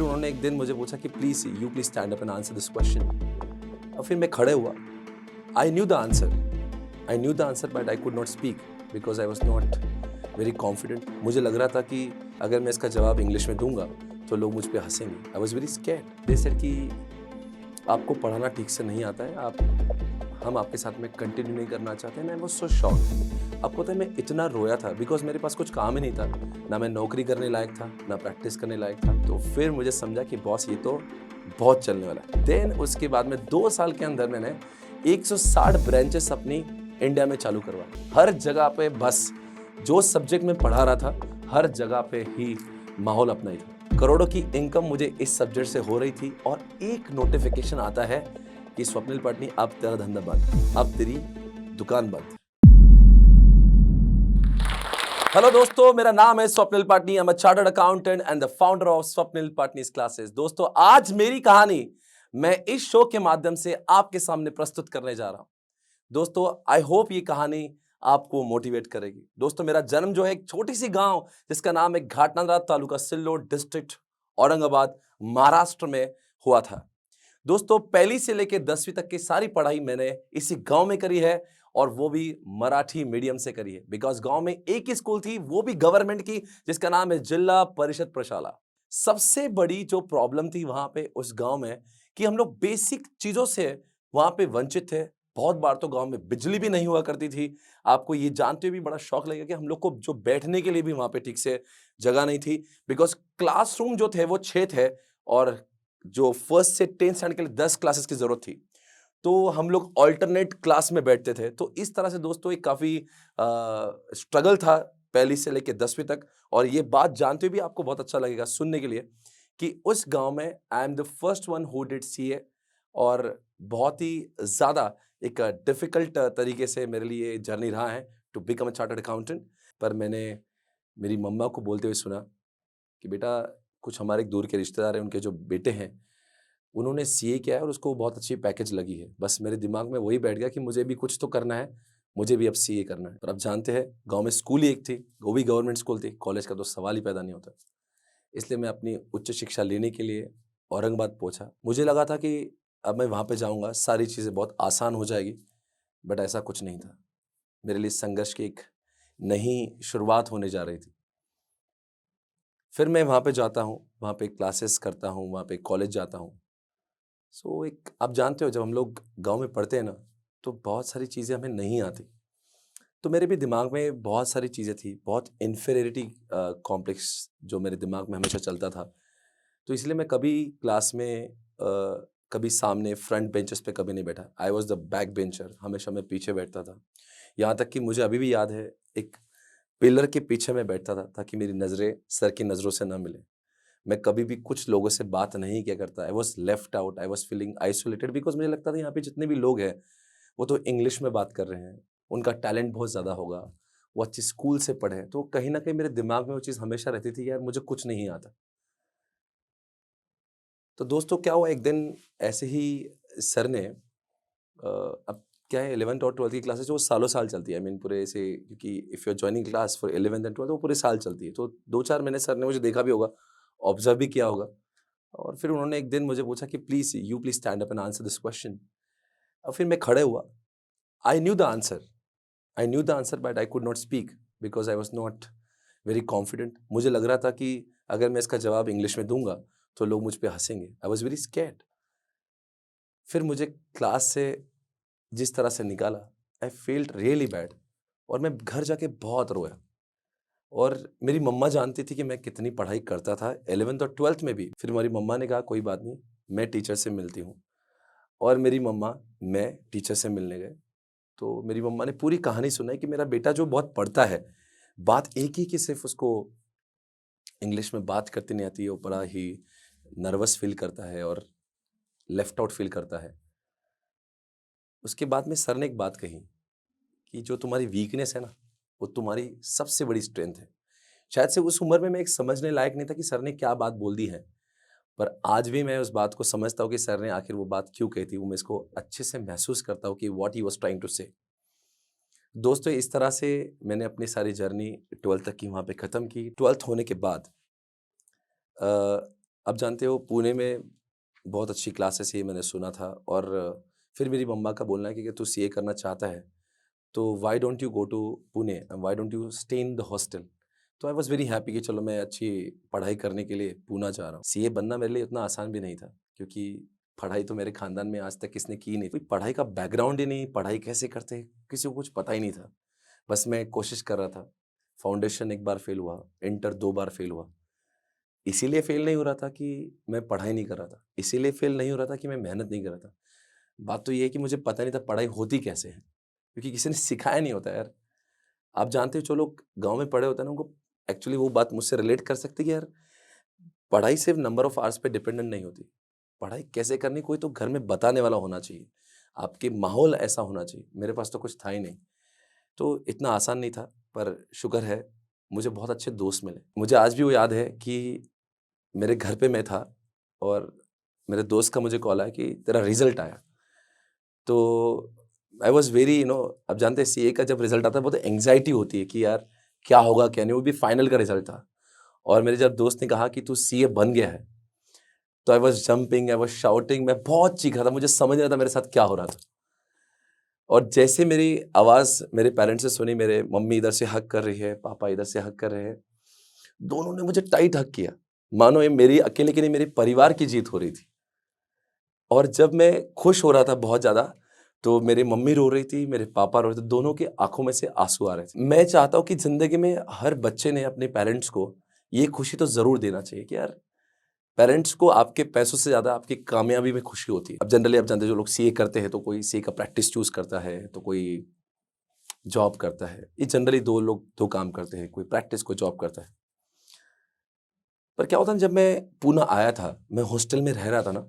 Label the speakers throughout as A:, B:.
A: फिर उन्होंने एक दिन मुझे पूछा कि please stand up and answer this question. और फिर मैं खड़े हुआ। I knew the answer but I could not speak because I was not very confident. मुझे लग रहा था कि अगर मैं इसका जवाब इंग्लिश में दूंगा तो लोग मुझ पर हंसेंगे। I was very scared. They said कि आपको पढ़ाना ठीक से नहीं आता है, हम आपके साथ में कंटिन्यू नहीं करना चाहते हैं। I was so shocked. आपको पता है मैं इतना रोया था बिकॉज मेरे पास कुछ काम ही नहीं था, ना मैं नौकरी करने लायक था, ना प्रैक्टिस करने लायक था। तो फिर मुझे समझा कि बॉस ये तो बहुत चलने वाला है। देन उसके बाद में 2 साल के अंदर मैंने 160 ब्रांचेस अपनी इंडिया में चालू करवाए। हर जगह पे बस जो सब्जेक्ट में पढ़ा रहा था हर जगह पे ही माहौल अपना ही था। करोड़ों की इनकम मुझे इस सब्जेक्ट से हो रही थी और एक नोटिफिकेशन आता है कि स्वप्निल पाटनी अब तेरा धंधा बंद, अब तेरी दुकान बंद। हेलो दोस्तों, मेरा नाम है Swapnil Patni. I am a chartered accountant and the founder of Swapnil Patni's classes. दोस्तों, आज मेरी कहानी मैं इस शो के माध्यम से आपके सामने प्रस्तुत करने जा रहा हूं। दोस्तों, आई होप ये कहानी आपको मोटिवेट करेगी। दोस्तों, मेरा जन्म जो है एक छोटी सी गांव जिसका नाम है घाटनांद्रा, तालुका सिल्लोड, डिस्ट्रिक्ट औरंगाबाद, महाराष्ट्र में हुआ था। दोस्तों, पहली से लेकर 10वीं तक की सारी पढ़ाई मैंने इसी गांव में करी है और वो भी मराठी मीडियम से करी है। बिकॉज गांव में एक ही स्कूल थी, वो भी गवर्नमेंट की, जिसका नाम है जिला परिषद प्रशाला। सबसे बड़ी जो प्रॉब्लम थी वहां पे उस गांव में कि हम लोग बेसिक चीजों से वहां पे वंचित थे। बहुत बार तो गांव में बिजली भी नहीं हुआ करती थी। आपको ये जानते हुए भी बड़ा शौक लगेगा कि हम लोग को जो बैठने के लिए भी वहां पे ठीक से जगह नहीं थी। बिकॉज क्लासरूम जो थे वो 6 थे और जो फर्स्ट से 10th स्टैंडर्ड के लिए 10 क्लासेस की जरूरत थी। तो हम लोग ऑल्टरनेट क्लास में बैठते थे। तो इस तरह से दोस्तों एक काफी स्ट्रगल था पहली से लेकर 10वीं तक। और ये बात जानते हुए भी आपको बहुत अच्छा लगेगा सुनने के लिए कि उस गांव में I am the first one who did CA. और बहुत ही ज्यादा एक डिफिकल्ट तरीके से मेरे लिए जर्नी रहा है to become a chartered accountant. पर मैंने मेरी मम्मा को बोलते हुए सुना कि बेटा, कुछ हमारे एक दूर के रिश्तेदार हैं, उनके जो बेटे हैं उन्होंने सीए किया है और उसको बहुत अच्छी पैकेज लगी है। बस मेरे दिमाग में वही बैठ गया कि मुझे भी कुछ तो करना है, मुझे भी अब सीए करना है। पर अब जानते हैं गांव में स्कूल ही एक थी, वो भी गवर्नमेंट स्कूल थी, कॉलेज का तो सवाल ही पैदा नहीं होता। इसलिए मैं अपनी उच्च शिक्षा लेने के लिए औरंगाबाद पहुंचा। मुझे लगा था कि अब मैं वहां पे जाऊंगा सारी चीज़ें बहुत आसान हो जाएगी, बट ऐसा कुछ नहीं था। मेरे लिए संघर्ष की एक नई शुरुआत होने जा रही थी। फिर मैं वहाँ पे जाता हूँ, वहाँ पे क्लासेस करता हूँ, वहाँ पे कॉलेज जाता हूँ। सो एक आप जानते हो जब हम लोग गाँव में पढ़ते हैं ना, तो बहुत सारी चीज़ें हमें नहीं आती। तो मेरे भी दिमाग में बहुत सारी चीज़ें थी, बहुत इन्फीरियरिटी कॉम्प्लेक्स जो मेरे दिमाग में हमेशा चलता था। तो इसलिए मैं कभी क्लास में कभी सामने फ्रंट बेंचेस पे कभी नहीं बैठा। I was the back bencher, हमेशा मैं पीछे बैठता था। यहाँ तक कि मुझे अभी भी याद है, एक पिलर के पीछे मैं बैठता था ताकि मेरी नज़रें सर की नज़रों से ना मिले। मैं कभी भी कुछ लोगों से बात नहीं किया करता। I was left out, I was feeling isolated because मुझे लगता था यहाँ पे जितने भी लोग हैं वो तो इंग्लिश में बात कर रहे हैं, उनका टैलेंट बहुत ज़्यादा होगा, वो अच्छी स्कूल से पढ़े हैं। तो कहीं ना कहीं मेरे दिमाग में वो चीज़ हमेशा रहती थी, यार मुझे कुछ नहीं आता। तो दोस्तों क्या हुआ, एक दिन ऐसे ही सर ने अब क्या है, 11th और 12th की क्लासेस जो सालों साल चलती है, आई मीन पूरे ऐसे, क्योंकि if you are joining class for 11th and 12th वो पूरे साल चलती है। तो 2-4 महीने सर ने मुझे देखा भी होगा, ऑब्जर्व भी किया होगा। और फिर उन्होंने एक दिन मुझे पूछा कि please stand up and answer this question. और फिर मैं खड़े हुआ। I knew the answer but I could not speak because I was not very confident. मुझे लग रहा था कि अगर मैं इसका जवाब इंग्लिश में दूंगा तो लोग मुझ पर हंसेंगे। I was very scared. फिर मुझे क्लास से जिस तरह से निकाला, आई फील्ड रियली बैड। और मैं घर जाके बहुत रोया। और मेरी मम्मा जानती थी कि मैं कितनी पढ़ाई करता था 11th और 12th में भी। फिर हमारी मम्मा ने कहा कोई बात नहीं, मैं टीचर से मिलती हूँ। और मेरी मम्मा, मैं टीचर से मिलने गए। तो मेरी मम्मा ने पूरी कहानी सुनाई कि मेरा बेटा जो बहुत पढ़ता है, बात एक ही कि सिर्फ उसको इंग्लिश में बात करती नहीं आती है, वो बड़ा ही नर्वस फील करता है और लेफ्ट आउट फील करता है। उसके बाद में सर ने एक बात कही कि जो तुम्हारी वीकनेस है ना, वो तुम्हारी सबसे बड़ी स्ट्रेंथ है। शायद से उस उम्र में मैं एक समझने लायक नहीं था कि सर ने क्या बात बोल दी है, पर आज भी मैं उस बात को समझता हूँ कि सर ने आखिर वो बात क्यों कही थी। वो मैं इसको अच्छे से महसूस करता हूँ कि what he was trying to say. दोस्तों, इस तरह से मैंने अपनी सारी जर्नी 12th तक की वहाँ पे ख़त्म की। 12th होने के बाद आप जानते हो पुणे में बहुत अच्छी क्लासेस ये मैंने सुना था और फिर मेरी मम्मा का बोलना है कि तू सीए करना चाहता है तो why don't you go to Pune and why don't you stay in the hostel. तो आई वाज वेरी हैप्पी कि चलो मैं अच्छी पढ़ाई करने के लिए पूना जा रहा हूँ। सीए बनना मेरे लिए उतना आसान भी नहीं था क्योंकि पढ़ाई तो मेरे खानदान में आज तक किसने की नहीं, कोई पढ़ाई का बैकग्राउंड ही नहीं, पढ़ाई कैसे करते हैं किसी को कुछ पता ही नहीं था। बस मैं कोशिश कर रहा था। फाउंडेशन एक बार फेल हुआ, इंटर 2 बार फेल हुआ। इसीलिए फेल नहीं हो रहा था कि मैं पढ़ाई नहीं कर रहा था, इसीलिए फेल नहीं हो रहा था कि मैं मेहनत नहीं कर रहा था। बात तो ये है कि मुझे पता नहीं था पढ़ाई होती कैसे है, क्योंकि किसी ने सिखाया नहीं होता यार। आप जानते हो जो लोग गाँव में पढ़े होते हैं ना, उनको एक्चुअली वो बात मुझसे रिलेट कर सकते हैं कि यार पढ़ाई सिर्फ नंबर ऑफ आवर्स पे डिपेंडेंट नहीं होती। पढ़ाई कैसे करनी कोई तो घर में बताने वाला होना चाहिए, आपके माहौल ऐसा होना चाहिए। मेरे पास तो कुछ था ही नहीं, तो इतना आसान नहीं था, पर शुक्र है मुझे बहुत अच्छे दोस्त मिले। मुझे आज भी वो याद है कि मेरे घर पे मैं था और मेरे दोस्त का मुझे कॉल आया कि तेरा रिज़ल्ट आया। तो आई वाज़ वेरी आप जानते हैं सीए का जब रिज़ल्ट आता है बहुत एंग्ज़ायटी होती है कि यार क्या होगा क्या नहीं, वो भी फाइनल का रिज़ल्ट था। और मेरे जब दोस्त ने कहा कि तू सीए बन गया है, तो I was jumping, I was shouting, मैं बहुत चीख रहा था, मुझे समझ नहीं आता मेरे साथ क्या हो रहा था। और जैसे मेरी आवाज़ मेरे पेरेंट्स ने सुनी, मेरे मम्मी इधर से हग कर रही है, पापा इधर से हग कर रहे हैं, दोनों ने मुझे टाइट हग किया। मानो ये मेरी अकेले की नहीं, मेरे परिवार की जीत हो रही थी। और जब मैं खुश हो रहा था बहुत ज़्यादा, तो मेरी मम्मी रो रही थी, मेरे पापा रो रहे थे, दोनों की आँखों में से आँसू आ रहे थे। मैं चाहता हूँ कि ज़िंदगी में हर बच्चे ने अपने पेरेंट्स को ये खुशी तो ज़रूर देना चाहिए कि यार पेरेंट्स को आपके पैसों से ज़्यादा आपकी कामयाबी में खुशी होती है। अब जनरली आप जानते हैं जो लोग सीए करते हैं तो कोई सीए का प्रैक्टिस चूज़ करता है, तो कोई जॉब करता है। ये जनरली 2 लोग 2 काम करते हैं, कोई प्रैक्टिस, कोई जॉब करता है। पर क्या होता है ना, जब मैं पूना आया था, मैं हॉस्टल में रह रहा था ना,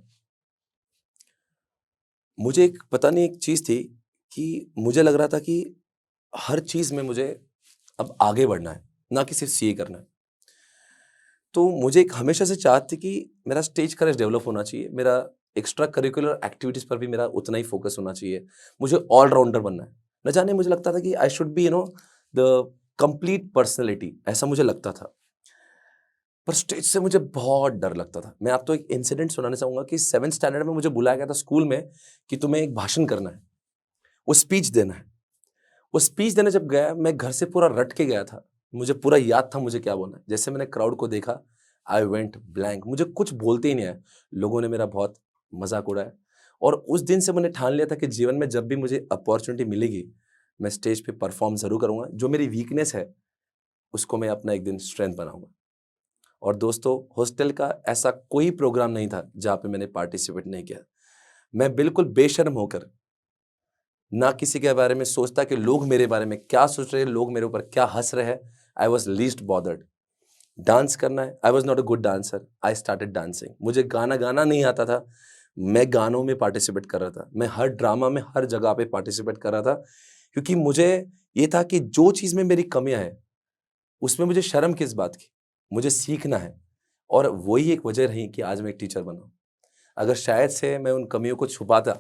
A: मुझे एक पता नहीं एक चीज़ थी कि मुझे लग रहा था कि हर चीज़ में मुझे अब आगे बढ़ना है, ना कि सिर्फ़ सीए करना है। तो मुझे एक हमेशा से चाहत थी कि मेरा स्टेज करेज डेवलप होना चाहिए, मेरा एक्स्ट्रा करिकुलर एक्टिविटीज़ पर भी मेरा उतना ही फ़ोकस होना चाहिए। मुझे ऑल राउंडर बनना है। न जाने मुझे लगता था कि I should be the complete personality, ऐसा मुझे लगता था। पर स्टेज से मुझे बहुत डर लगता था। मैं आपको एक इंसिडेंट सुनाना चाहूँगा कि 7th स्टैंडर्ड में मुझे बुलाया गया था स्कूल में कि तुम्हें एक भाषण करना है, वो स्पीच देना है। वो स्पीच देने जब गया, मैं घर से पूरा रट के गया था। मुझे पूरा याद था मुझे क्या बोलना है। जैसे मैंने क्राउड को देखा, आई वेंट ब्लैंक, मुझे कुछ बोलते ही नहीं आया। लोगों ने मेरा बहुत मज़ाक उड़ाया और उस दिन से मैंने ठान लिया था कि जीवन में जब भी मुझे अपॉर्च्युनिटी मिलेगी, मैं स्टेज पे परफ़ॉर्म ज़रूर करूँगा। जो मेरी वीकनेस है, उसको मैं अपना एक दिन स्ट्रेंथ बनाऊँगा। और दोस्तों, हॉस्टल का ऐसा कोई प्रोग्राम नहीं था, जहाँ पे मैंने पार्टिसिपेट नहीं किया। मैं बिल्कुल बेशर्म होकर ना किसी के बारे में सोचता कि लोग मेरे बारे में क्या सोच रहे हैं, लोग मेरे ऊपर क्या हँस रहे हैं। I was least bothered. Dance करना है, I was not a good dancer, I started dancing. मुझे गाना गाना नहीं आता था, मैं गानों में पार्टिसिपेट कर रहा था। मैं हर ड्रामा में, हर जगह पे पार्टिसिपेट कर रहा था, क्योंकि मुझे ये था कि जो चीज़ में मेरी कमियाँ हैं, उसमें मुझे शर्म किस बात की? मुझे सीखना है और वही एक वजह रही कि आज मैं एक टीचर बना हूँ। अगर शायद से मैं उन कमियों को छुपाता,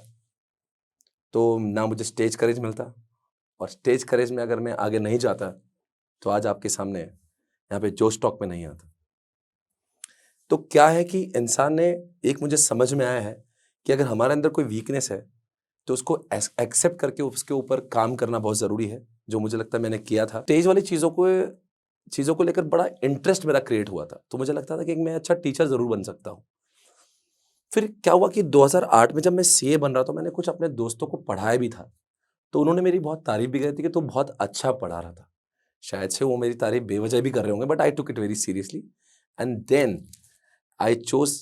A: तो ना मुझे स्टेज करेज मिलता और स्टेज करेज में अगर मैं आगे नहीं जाता, तो आज आपके सामने यहाँ पे जोश टॉक में नहीं आता। तो क्या है कि इंसान ने एक मुझे समझ में आया है कि अगर हमारे अंदर कोई वीकनेस है, तो उसको एक्सेप्ट करके उसके ऊपर काम करना बहुत ज़रूरी है, जो मुझे लगता है मैंने किया था। स्टेज वाली चीज़ों को लेकर बड़ा इंटरेस्ट मेरा क्रिएट हुआ था, तो मुझे लगता था कि मैं अच्छा टीचर ज़रूर बन सकता हूँ। फिर क्या हुआ कि 2008 में जब मैं सीए बन रहा था, मैंने कुछ अपने दोस्तों को पढ़ाया भी था, तो उन्होंने मेरी बहुत तारीफ़ भी करी थी कि तू बहुत अच्छा पढ़ा रहा था। शायद से वो मेरी तारीफ़ बेवजह भी कर रहे होंगे, but I took it very seriously and then I chose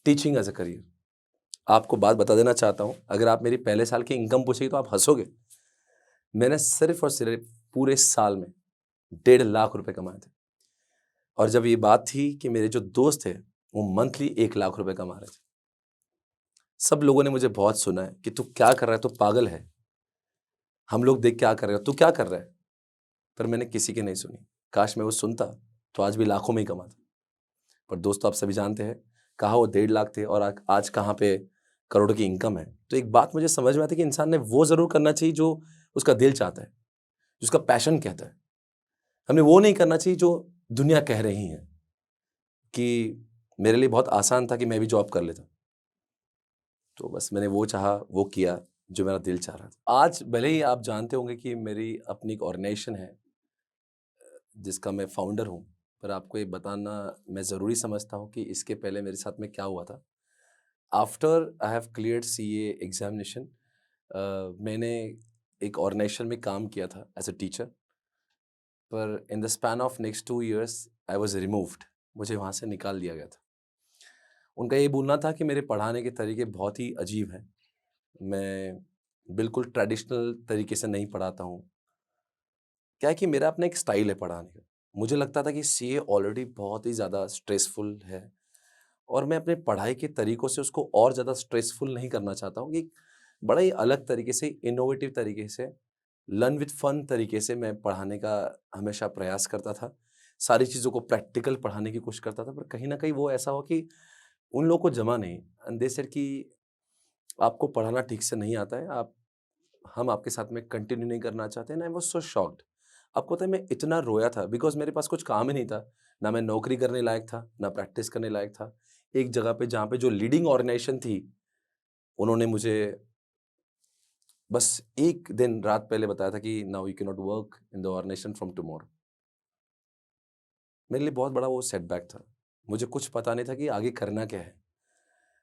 A: teaching as a career. आपको बात बता देना चाहता हूँ, अगर आप मेरी पहले साल की इनकम पूछेगी तो आप हँसोगे। मैंने सिर्फ़ और सिर्फ़ पूरे साल में 1.5 लाख रुपए कमाए थे और जब ये बात थी कि मेरे जो दोस्त थे, वो मंथली 1 लाख रुपए कमा रहे थे। सब लोगों ने मुझे बहुत सुना है कि तू क्या कर रहा है? तू पागल है। हम लोग देख क्या कर रहे हो, तू क्या कर रहा है? पर मैंने किसी की नहीं सुनी। काश मैं वो सुनता, तो आज भी लाखों में ही कमाता। पर दोस्तों, आप सभी जानते हैं, कहाँ वो 1.5 लाख थे और आज कहाँ पे करोड़ों की इनकम है। तो एक बात मुझे समझ में आती है कि इंसान ने वो ज़रूर करना चाहिए जो उसका दिल चाहता है, जो उसका पैशन कहता है। हमें वो नहीं करना चाहिए जो दुनिया कह रही है कि मेरे लिए बहुत आसान था कि मैं भी जॉब कर लेता। तो बस मैंने वो चाहा, वो किया जो मेरा दिल चाह रहा था। आज भले ही आप जानते होंगे कि मेरी अपनी एक ऑर्गेनाइजेशन है जिसका मैं फाउंडर हूँ, पर आपको ये बताना मैं ज़रूरी समझता हूँ कि इसके पहले मेरे साथ में क्या हुआ था। After I have cleared CA examination, मैंने एक ऑर्गेनाइजेशन में काम किया था एज़ अ टीचर, पर in the span of next 2 years I was removed. मुझे वहाँ से निकाल दिया गया था। उनका ये बोलना था कि मेरे पढ़ाने के तरीके बहुत ही अजीब हैं। मैं बिल्कुल ट्रेडिशनल तरीके से नहीं पढ़ाता हूँ। क्या है कि मेरा अपना एक स्टाइल है पढ़ाने का। मुझे लगता था कि सीए ऑलरेडी बहुत ही ज़्यादा स्ट्रेसफुल है और मैं अपने पढ़ाई के तरीकों से उसको और ज़्यादा स्ट्रेसफुल नहीं करना चाहता हूँ। कि बड़ा ही अलग तरीके से, इनोवेटिव तरीके से, लर्न विद फन तरीके से मैं पढ़ाने का हमेशा प्रयास करता था। सारी चीज़ों को प्रैक्टिकल पढ़ाने की कोशिश करता था, पर कहीं न कहीं वो ऐसा हुआ कि उन लोगों को जमा नहीं। एंड दे सेड कि आपको पढ़ाना ठीक से नहीं आता है, हम आपके साथ में कंटिन्यू नहीं करना चाहते हैं। And I was so shocked. आपको पता है मैं इतना रोया था बिकॉज़ मेरे पास कुछ काम ही नहीं था। ना मैं नौकरी करने लायक था, ना प्रैक्टिस करने लायक था। एक जगह पे जहाँ पे जो लीडिंग ऑर्गनाइज़ेशन थी, उन्होंने मुझे बस 1 दिन रात पहले बताया था कि now you can not work in the organisation from tomorrow. मेरे लिए बहुत बड़ा वो सेटबैक था। मुझे कुछ पता नहीं था कि आगे करना क्या है।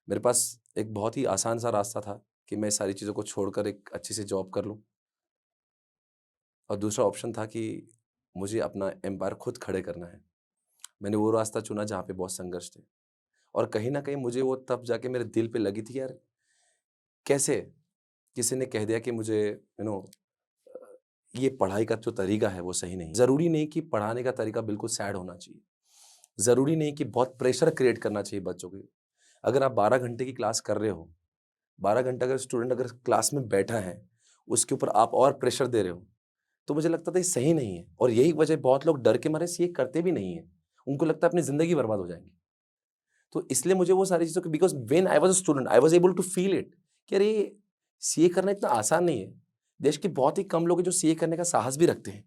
A: मेरे पास एक बहुत ही आसान सा रास्ता था कि मैं सारी चीज़ों को छोड़कर एक अच्छी सी जॉब कर लूँ, और दूसरा ऑप्शन था कि मुझे अपना एम्पायर खुद खड़े करना है। मैंने वो रास्ता चुना जहाँ पे बहुत संघर्ष थे, और कहीं न कहीं मुझे वो तब जाके मेरे दिल पे लगी थी, यार कैसे किसी ने कह दिया कि मुझे ये पढ़ाई का जो तरीका है वो सही नहीं। ज़रूरी नहीं कि पढ़ाने का तरीका बिल्कुल सैड होना चाहिए। ज़रूरी नहीं कि बहुत प्रेशर क्रिएट करना चाहिए बच्चों के। अगर आप 12 घंटे की क्लास कर रहे हो, 12 घंटे अगर स्टूडेंट अगर क्लास में बैठा है, उसके ऊपर आप और प्रेशर दे रहे हो, तो मुझे लगता था ये सही नहीं है, और यही वजह बहुत लोग डर के मारे सीए करते भी नहीं हैं। उनको लगता है अपनी ज़िंदगी बर्बाद हो जाएँगी। तो इसलिए मुझे वो सारी चीज़ों की, because when I was a student I was able to feel it कि अरे! सीए करना इतना आसान नहीं है। देश के बहुत ही कम लोग हैं जो सीए करने का साहस भी रखते हैं।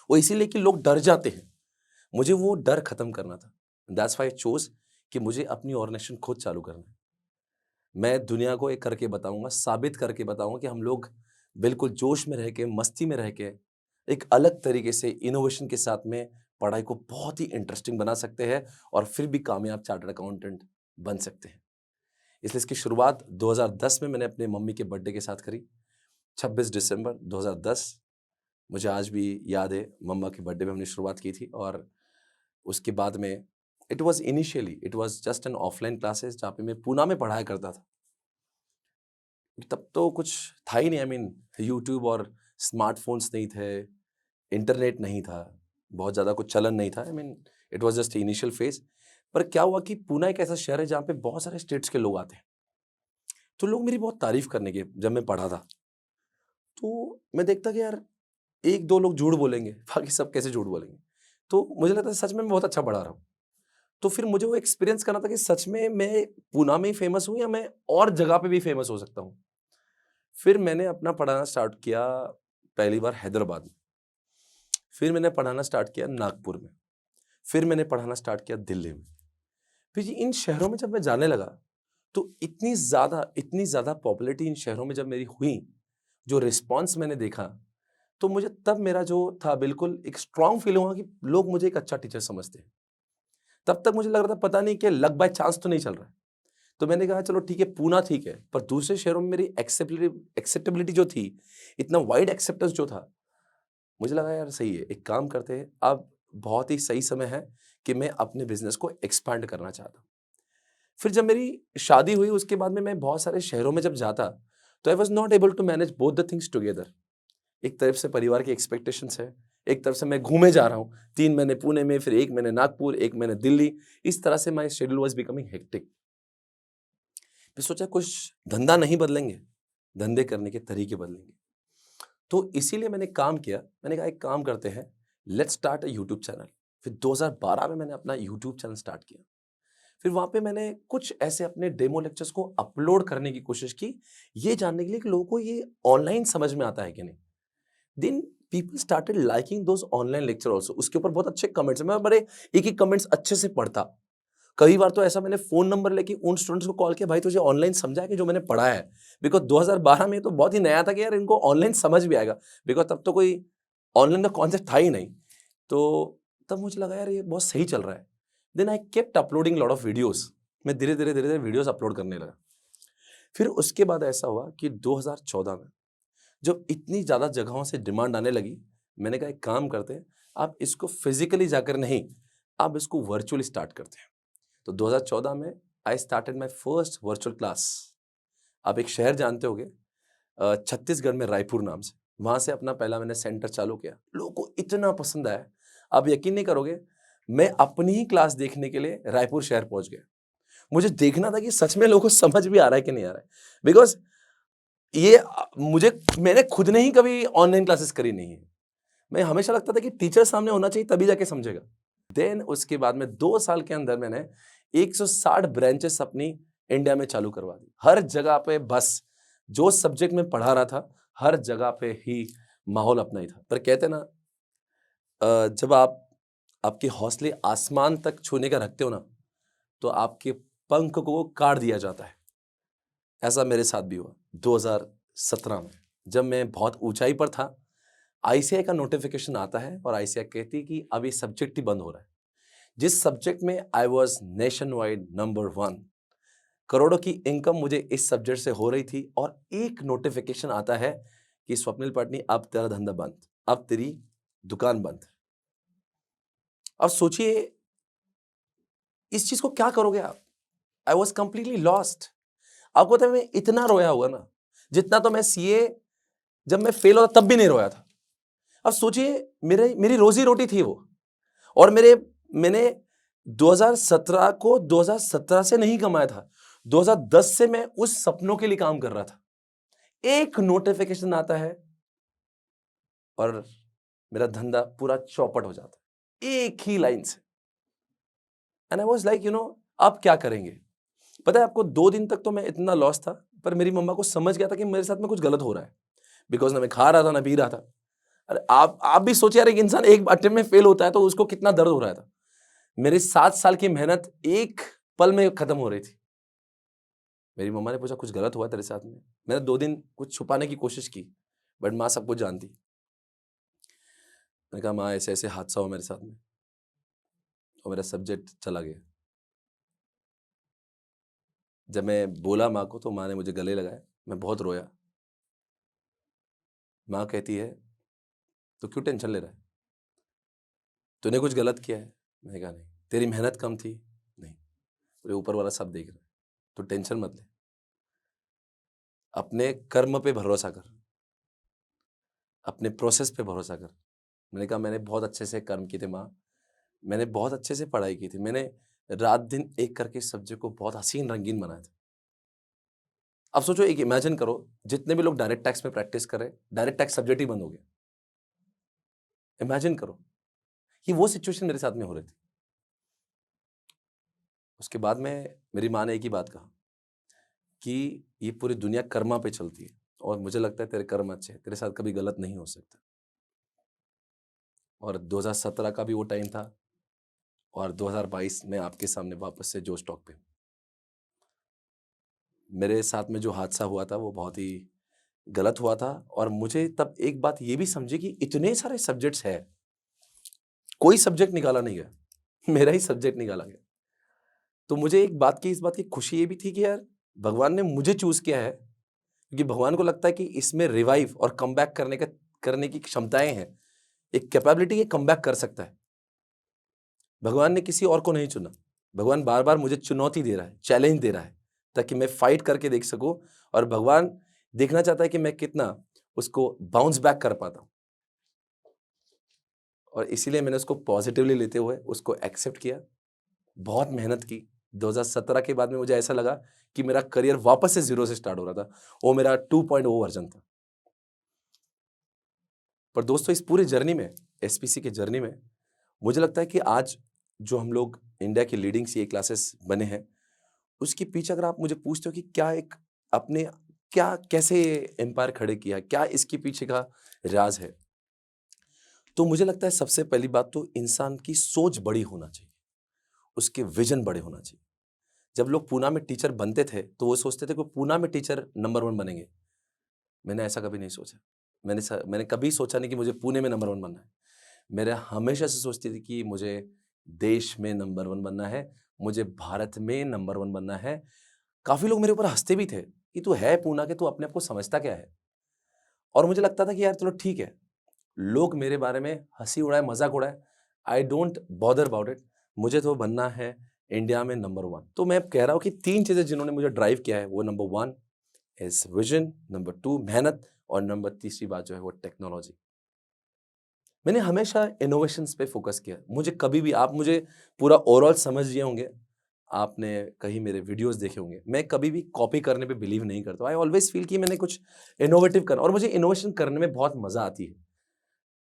A: वो इसीलिए कि लोग डर जाते हैं। मुझे वो डर खत्म करना था। दैट्स व्हाई आई चोज़ कि मुझे अपनी ऑर्गेनाइज़ेशन खुद चालू करना है। मैं दुनिया को एक करके बताऊँगा, साबित करके बताऊँगा कि हम लोग बिल्कुल जोश में रह के, मस्ती में रह के, एक अलग तरीके से इनोवेशन के साथ में पढ़ाई को बहुत ही इंटरेस्टिंग बना सकते हैं, और फिर भी कामयाब चार्टर्ड अकाउंटेंट बन सकते हैं। इसलिए इसकी शुरुआत 2010 में मैंने अपने मम्मी के बर्थडे के साथ करी। 26 दिसंबर 2010, मुझे आज भी याद है, मम्मा के बर्थडे में हमने शुरुआत की थी। और उसके बाद में it was just an offline classes जहाँ पे मैं पूना में पढ़ाया करता था। तब तो कुछ था ही नहीं, आई मीन यूट्यूब और स्मार्टफ़ोन्स नहीं थे, इंटरनेट नहीं था, बहुत ज़्यादा कुछ चलन नहीं था। I mean it was just initial phase. पर क्या हुआ कि पूना एक ऐसा शहर है जहाँ पे बहुत सारे स्टेट्स के लोग आते हैं। तो लोग मेरी बहुत तारीफ़ करने के जब मैं पढ़ा था, तो मैं देखता कि यार 1-2 लोग झूठ बोलेंगे, बाकी सब कैसे झूठ बोलेंगे। तो मुझे लगता है सच में मैं बहुत अच्छा पढ़ा रहा हूँ। तो फिर मुझे वो एक्सपीरियंस करना था कि सच में मैं पूना में ही फ़ेमस हूँ या मैं और जगह पे भी फ़ेमस हो सकता हूँ। फिर मैंने अपना पढ़ाना स्टार्ट किया पहली बार हैदराबाद में, फिर मैंने पढ़ाना स्टार्ट किया नागपुर में, फिर मैंने पढ़ाना स्टार्ट किया दिल्ली में। फिर जी इन शहरों में जब मैं जाने लगा, तो इतनी ज़्यादा पॉपुलैरिटी इन शहरों में जब मेरी हुई, जो रिस्पॉन्स मैंने देखा, तो मुझे तब मेरा जो था बिल्कुल एक स्ट्रॉन्ग फीलिंग हुआ कि लोग मुझे एक अच्छा टीचर समझते हैं। तब तक मुझे लग रहा था पता नहीं कि लक बाय चांस तो नहीं चल रहा है। तो मैंने कहा चलो ठीक है, पूना ठीक है, पर दूसरे शहरों में मेरी एक्सेप्टेबिलिटी जो थी, इतना वाइड एक्सेप्टेंस जो था, मुझे लगा यार सही है, एक काम करते हैं, अब बहुत ही सही समय है कि मैं अपने बिज़नेस को एक्सपैंड करना चाहता हूँ। फिर जब मेरी शादी हुई उसके बाद में मैं बहुत सारे शहरों में जब जाता, तो I was not able to manage both the things together. एक तरफ से परिवार की एक्सपेक्टेशंस है, एक तरफ से मैं घूमे जा रहा हूँ, 3 महीने पुणे में, फिर 1 महीने नागपुर, 1 महीने दिल्ली, इस तरह से my schedule was becoming hectic. फिर सोचा कुछ धंधा नहीं बदलेंगे, धंधे करने के तरीके बदलेंगे। तो इसीलिए मैंने काम किया, मैंने कहा एक काम करते हैं, let's start a YouTube channel. फिर 2012 में मैंने अपना यूट्यूब चैनल स्टार्ट किया। फिर वहाँ पे मैंने कुछ ऐसे अपने डेमो लेक्चर्स को अपलोड करने की कोशिश की, ये जानने के लिए कि लोगों को ये ऑनलाइन समझ में आता है कि नहीं। Then people started liking those online lecture also. उसके ऊपर बहुत अच्छे कमेंट्स हैं, मैं बड़े एक-एक कमेंट्स अच्छे से पढ़ता। कई बार तो ऐसा मैंने फोन नंबर लेके उन स्टूडेंट्स को कॉल किया, भाई तुझे ऑनलाइन समझा है कि जो मैंने पढ़ा है, बिकॉज 2012 में तो बहुत ही नया था कि यार इनको ऑनलाइन समझ भी आएगा, बिकॉज तब तो कोई ऑनलाइन का कॉन्सेप्ट था ही नहीं। तो तब मुझे लगा यार ये बहुत सही चल रहा है। Then I kept uploading lot of videos. मैं धीरे धीरे वीडियोस अपलोड करने लगा। फिर उसके बाद ऐसा हुआ कि 2014 में जब इतनी ज़्यादा जगहों से डिमांड आने लगी, मैंने कहा एक काम करते हैं, आप इसको फिजिकली जाकर नहीं, आप इसको वर्चुअली स्टार्ट करते हैं। तो 2014 में I started my first virtual class. आप एक शहर जानते होंगे छत्तीसगढ़ में, रायपुर नाम से, वहाँ से अपना पहला मैंने सेंटर चालू किया। लोगों को इतना पसंद आया, आप यकीन नहीं करोगे, मैं अपनी ही क्लास देखने के लिए रायपुर शहर पहुँच गया। मुझे देखना था कि सच में लोगों को समझ भी आ रहा है कि नहीं आ रहा है, बिकॉज ये मैंने खुद ने ही कभी ऑनलाइन क्लासेस करी नहीं है। मैं हमेशा लगता था कि टीचर सामने होना चाहिए तभी जाके समझेगा। देन उसके बाद में 2 साल के अंदर मैंने 160 ब्रांचेस अपनी इंडिया में चालू करवा दी। हर जगह पे बस जो सब्जेक्ट में पढ़ा रहा था, हर जगह पे ही माहौल अपना ही था। पर कहते ना, जब आपके हौसले आसमान तक छूने का रखते हो ना, तो आपके पंख को काट दिया जाता है। ऐसा मेरे साथ भी हुआ 2017 में, जब मैं बहुत ऊंचाई पर था। आईसीआई का नोटिफिकेशन आता है और आईसीआई कहती है कि अब ये सब्जेक्ट ही बंद हो रहा है। जिस सब्जेक्ट में I was nation wide number 1, करोड़ों की इनकम मुझे इस सब्जेक्ट से हो रही थी, और एक नोटिफिकेशन आता है कि स्वप्निल पाटनी अब तेरा धंधा बंद, अब तेरी दुकान बंद। अब सोचिए इस चीज को क्या करोगे आप। I was completely lost. आपको पता है मैं इतना रोया हुआ ना, जितना तो मैं सीए जब मैं फेल होता तब भी नहीं रोया था। अब सोचिए मेरी रोजी रोटी थी वो, और मैंने 2017 को 2017 से नहीं कमाया था, 2010 से मैं उस सपनों के लिए काम कर रहा था। एक नोटिफिकेशन आता है और मेरा धंधा पूरा चौपट हो जाता है, एक ही लाइन से। एंड आई वाज लाइक अब क्या करेंगे। पता है आपको, 2 दिन तक तो मैं इतना लॉस था, पर मेरी मम्मा को समझ गया था कि मेरे साथ में कुछ गलत हो रहा है, बिकॉज ना मैं खा रहा था ना पी रहा था। अरे आप भी सोचिए यार, एक इंसान एक अटेम्प्ट में फेल होता है तो उसको कितना दर्द हो रहा था। मेरी 7 साल की मेहनत एक पल में खत्म हो रही थी। मेरी मम्मा ने पूछा कुछ गलत हुआ तेरे साथ में। मैंने 2 दिन कुछ छुपाने की कोशिश की, बट माँ सब कुछ जानती। मैंने कहा माँ ऐसे ऐसे हादसा हुआ मेरे साथ में, और मेरा सब्जेक्ट चला गया। जब मैं बोला माँ को तो माँ ने मुझे गले लगाया, मैं बहुत रोया। माँ कहती है तो क्यों टेंशन ले रहा है, तूने कुछ गलत किया है। मैंने कहा नहीं। तेरी मेहनत कम थी, नहीं, तेरे ऊपर वाला सब देख रहा है, तो टेंशन मत ले, अपने कर्म पे भरोसा कर, अपने प्रोसेस पे भरोसा कर। मैंने कहा मैंने बहुत अच्छे से कर्म किए थे माँ, मैंने बहुत अच्छे से पढ़ाई की थी, मैंने रात दिन एक करके इस सब्जेक्ट को बहुत हसीन रंगीन बनाया था। अब सोचो, एक इमेजिन करो, जितने भी लोग डायरेक्ट टैक्स में प्रैक्टिस कर रहे, डायरेक्ट टैक्स सब्जेक्ट ही बंद हो गया। इमेजिन करो, ये वो सिचुएशन मेरे साथ में हो रही थी। उसके बाद में मेरी माँ ने एक ही बात कहा कि ये पूरी दुनिया कर्मा पे चलती है, और मुझे लगता है तेरे कर्म अच्छे हैं, तेरे साथ कभी गलत नहीं हो सकता। और 2017 का भी वो टाइम था, और 2022 में आपके सामने वापस से जोश टॉक पे। मेरे साथ में जो हादसा हुआ था वो बहुत ही गलत हुआ था, और मुझे तब एक बात ये भी समझी कि इतने सारे सब्जेक्ट्स हैं, कोई सब्जेक्ट निकाला नहीं गया, मेरा ही सब्जेक्ट निकाला गया। तो मुझे इस बात की खुशी ये भी थी कि यार भगवान ने मुझे चूज किया है, क्योंकि भगवान को लगता है कि इसमें रिवाइव और कमबैक करने की क्षमताएं हैं, एक कैपेबिलिटी, ये कमबैक कर सकता है। भगवान ने किसी और को नहीं चुना, भगवान बार बार मुझे चुनौती दे रहा है, चैलेंज दे रहा है, ताकि मैं फाइट करके देख सकूं, और भगवान देखना चाहता है कि मैं कितना उसको बाउंस बैक कर पाता हूं। और इसीलिए मैंने उसको पॉजिटिवली लेते हुए उसको एक्सेप्ट किया, बहुत मेहनत की। 2017 के बाद में मुझे ऐसा लगा कि मेरा करियर वापस से 0 से स्टार्ट हो रहा था, वो मेरा 2.0 वर्जन था। पर दोस्तों, इस पूरी जर्नी में, एसपीसी की जर्नी में, मुझे लगता है कि आज जो हम लोग इंडिया की लीडिंग सीए क्लासेस बने हैं, उसके पीछे अगर आप मुझे पूछते हो कि क्या कैसे एम्पायर खड़े किया, क्या इसके पीछे का राज है, तो मुझे लगता है सबसे पहली बात तो इंसान की सोच बड़ी होना चाहिए, उसके विजन बड़े होना चाहिए। जब लोग पूना में टीचर बनते थे तो वो सोचते थे कि पूना में टीचर नंबर 1 बनेंगे। मैंने ऐसा कभी नहीं सोचा। मैंने कभी सोचा नहीं कि मुझे पुणे में नंबर 1 बनना है। मेरा हमेशा से सोचती थी कि मुझे देश में नंबर 1 बनना है, मुझे भारत में नंबर 1 बनना है। काफ़ी लोग मेरे ऊपर हँसते भी थे कि तू है पूना के, तू अपने आप को समझता क्या है? और मुझे लगता था कि यार चलो ठीक है, लोग मेरे बारे में हँसी उड़ाए, मज़ाक उड़ाए, I don't bother about it. मुझे तो बनना है इंडिया में नंबर 1। तो मैं कह रहा हूँ कि 3 चीज़ें जिन्होंने मुझे ड्राइव किया है, वो नंबर 1 इज़ विज़न, नंबर 2 मेहनत और नंबर तीसरी बात जो है वो टेक्नोलॉजी। मैंने हमेशा इनोवेशंस पे फोकस किया। मुझे कभी भी, आप मुझे पूरा ओवरऑल समझ लिए होंगे, आपने कहीं मेरे वीडियोस देखे होंगे, मैं कभी भी कॉपी करने पे बिलीव नहीं करता। आई ऑलवेज फील कि मैंने कुछ इनोवेटिव करना, और मुझे इनोवेशन करने में बहुत मज़ा आती है।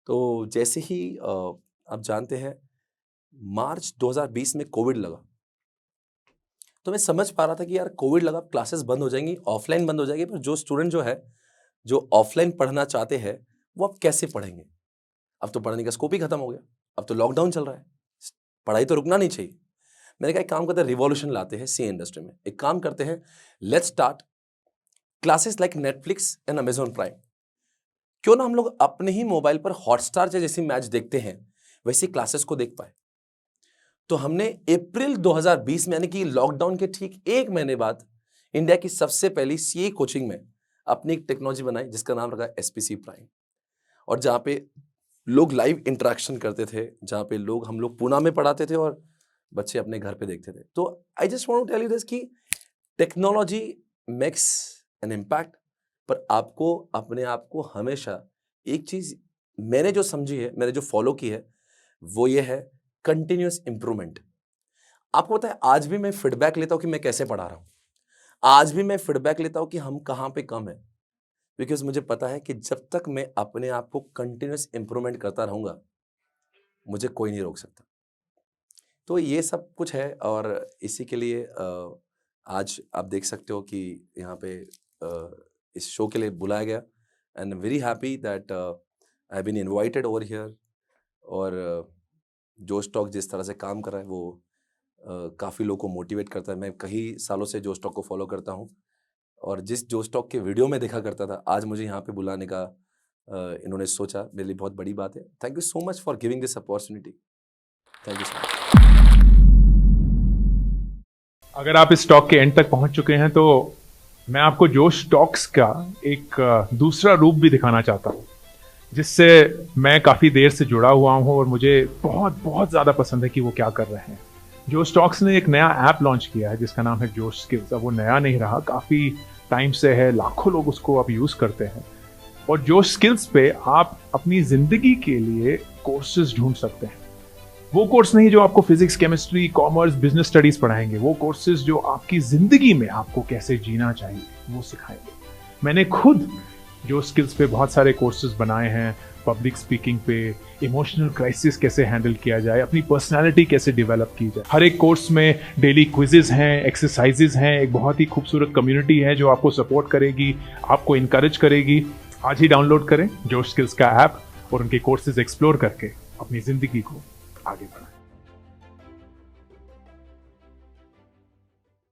A: तो जैसे ही आप जानते हैं, मार्च 2020 में कोविड लगा, तो मैं समझ पा रहा था कि यार कोविड लगा, क्लासेस बंद हो जाएंगी, ऑफलाइन बंद हो जाएगी, पर जो स्टूडेंट जो है, जो ऑफलाइन पढ़ना चाहते हैं, वो अब कैसे पढ़ेंगे? अब तो पढ़ने का स्कोप ही खत्म हो गया, अब तो लॉकडाउन चल रहा है, पढ़ाई तो रुकना नहीं चाहिए। मैंने कहा एक काम करते हैं, रिवॉल्यूशन लाते हैं सी इंडस्ट्री में। एक काम करते हैं, let's start classes like Netflix and Amazon prime. क्यों ना हम लोग अपने ही मोबाइल पर हॉटस्टार जैसी मैच देखते हैं, वैसी क्लासेस को देख पाए। तो हमने अप्रैल 2020 में, यानी कि लॉकडाउन के ठीक 1 महीने बाद, इंडिया की सबसे पहली सीए कोचिंग में अपनी एक टेक्नोलॉजी बनाई जिसका नाम रखा एसपीसी प्राइम। और जहाँ पे लोग लाइव इंटरेक्शन करते थे, जहाँ पे हम लोग पुणे में पढ़ाते थे और बच्चे अपने घर पे देखते थे। तो I just want to tell you this कि टेक्नोलॉजी मेक्स एन इम्पैक्ट, पर आपको अपने आप को हमेशा, एक चीज मैंने जो समझी है, मैंने जो फॉलो की है, वो ये है कंटिन्यूअस इंप्रूवमेंट। आपको पता है, आज भी मैं फीडबैक लेता हूं कि मैं कैसे पढ़ा रहा हूं, आज भी मैं फीडबैक लेता हूं कि हम कहां पे कम है, बिकॉज मुझे पता है कि जब तक मैं अपने आप को कंटिन्यूअस इंप्रूवमेंट करता रहूंगा, मुझे कोई नहीं रोक सकता। तो ये सब कुछ है, और इसी के लिए आज आप देख सकते हो कि यहाँ पे इस शो के लिए बुलाया गया, and very happy that I have been invited over here. और जोश टॉक जिस तरह से काम कर रहा है, वो काफ़ी लोगों को मोटिवेट करता है। मैं कई सालों से जोश टॉक को फॉलो करता हूँ, और जिस जोश टॉक के वीडियो में देखा करता था, आज मुझे यहाँ पे बुलाने का इन्होंने सोचा, मेरे लिए बहुत बड़ी बात है। Thank you so much for giving this opportunity. Thank you so much.
B: अगर आप इस टॉक के एंड तक पहुंच चुके हैं तो मैं आपको जोश टॉक्स का एक दूसरा रूप भी दिखाना चाहता हूं, जिससे मैं काफ़ी देर से जुड़ा हुआ हूं और मुझे बहुत बहुत ज़्यादा पसंद है कि वो क्या कर रहे हैं। जोश टॉक्स ने एक नया ऐप लॉन्च किया है जिसका नाम है जोश स्किल्स। अब वो नया नहीं रहा, काफ़ी टाइम से है, लाखों लोग उसको अब यूज़ करते हैं। और जोश स्किल्स पे आप अपनी ज़िंदगी के लिए कोर्सेज ढूंढ सकते हैं। वो कोर्स नहीं जो आपको physics, chemistry, commerce, business studies पढ़ाएंगे, वो कोर्सेज जो आपकी जिंदगी में आपको कैसे जीना चाहिए वो सिखाएंगे। मैंने खुद जो स्किल्स पे बहुत सारे कोर्सेज बनाए हैं, पब्लिक स्पीकिंग पे, इमोशनल क्राइसिस कैसे हैंडल किया जाए, अपनी पर्सनालिटी कैसे डेवलप की जाए। हर एक कोर्स में डेली क्विजेज हैं, एक्सरसाइजेज हैं, एक बहुत ही खूबसूरत कम्युनिटी है जो आपको सपोर्ट करेगी, आपको इनकरेज करेगी। आज ही डाउनलोड करें जोश स्किल्स का ऐप और उनके कोर्सेज एक्सप्लोर करके अपनी जिंदगी को आगे बढ़ाएं।